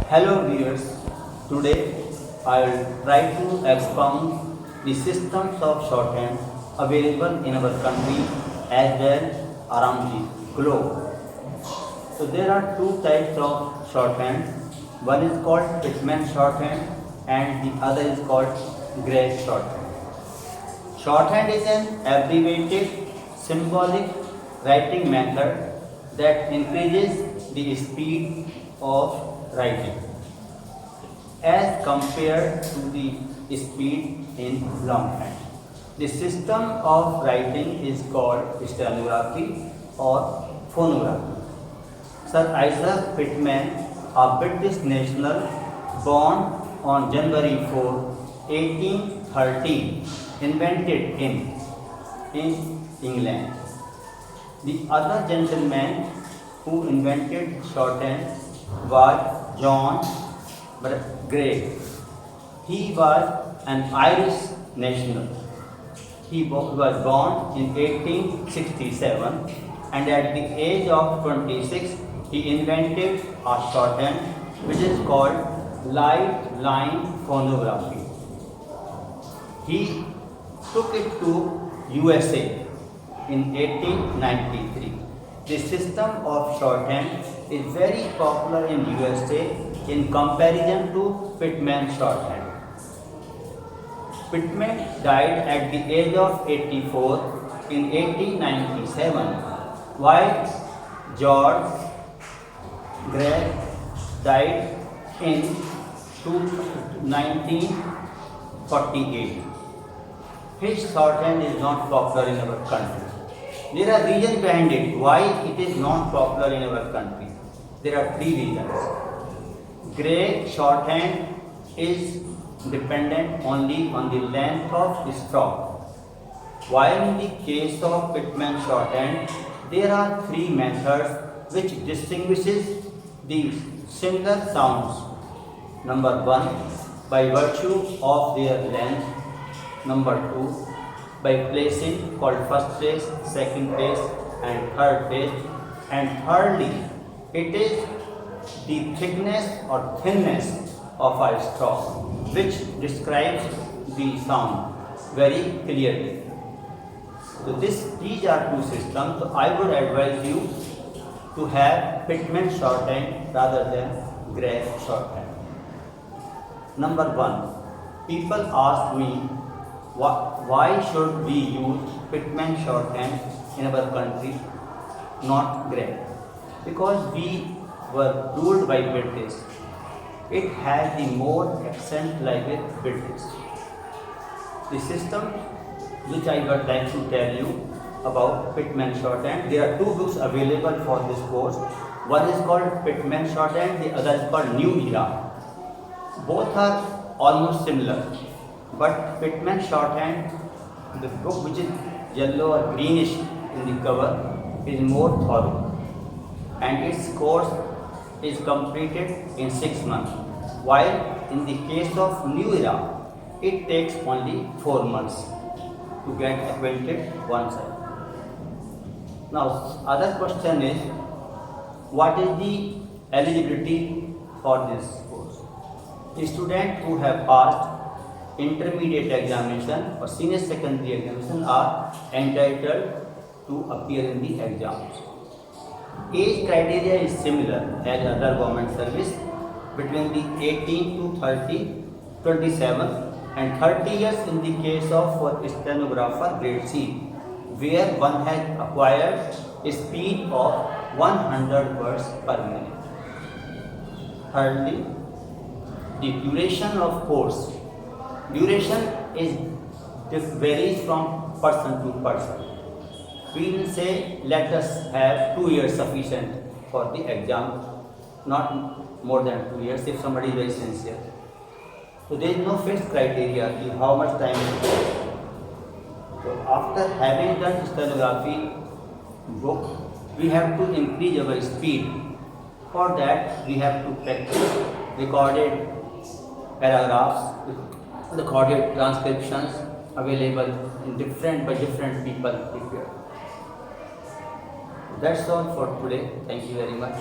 Hello viewers, today I will try to expound the systems of shorthand available in our country as well around the globe. So there are two types of shorthand. One is called Pitman shorthand and the other is called Gray shorthand. Shorthand is an abbreviated symbolic writing method that increases the speed of writing as compared to the speed in longhand. The system of writing is called stenography or phonography. Sir Isaac Pitman, a British national born on January 4, 1813, invented in England. The other gentleman who invented shorthand was John Gray. He was an Irish national. He was born in 1867 and at the age of 26 he invented a shorthand which is called light line phonography. He took it to USA in 1893. The system of shorthand is very popular in USA in comparison to Pitman shorthand. Pitman died at the age of 84 in 1897, while George Gray died in 1948. His shorthand is not popular in our country. There are reasons behind it why it is not popular in our country. There are three reasons. Gray shorthand is dependent only on the length of stroke, while in the case of Pitman shorthand, there are three methods which distinguishes the similar sounds. Number one, by virtue of their length. Number two, by placing called first place, second place and third place. And thirdly, it is the thickness or thinness of a straw which describes the sound very clearly. So these are two systems. So I would advise you to have Pitman shorthand rather than Gray shorthand. Number one, people ask me why should we use Pitman shorthand in our country, not Gray? Because we were ruled by British. It has the more accent like a British. The system which I would like to tell you about Pitman shorthand, there are two books available for this course. One is called Pitman shorthand, the other is called New Era. Both are almost similar, but Pitman shorthand, the book which is yellow or greenish in the cover, is more thorough and its course is completed in 6 months, while in the case of New Era, it takes only 4 months to get acquainted one side. Now, other question is, what is the eligibility for this course? The students who have passed intermediate examination or senior secondary examination are entitled to appear in the exams. Age criteria is similar as other government service, between the 18 to 30, 27 and 30 years in the case of stenographer grade C, where one has acquired a speed of 100 words per minute. Thirdly, the duration of course. Duration varies from person to person. We will say let us have 2 years sufficient for the exam, not more than 2 years if somebody is very sincere. So there is no fixed criteria in how much time it takes. So after having done stenography book, we have to increase our speed. For that we have to practice recorded paragraphs, recorded transcriptions available in by different people prepared. That's all for today. Thank you very much.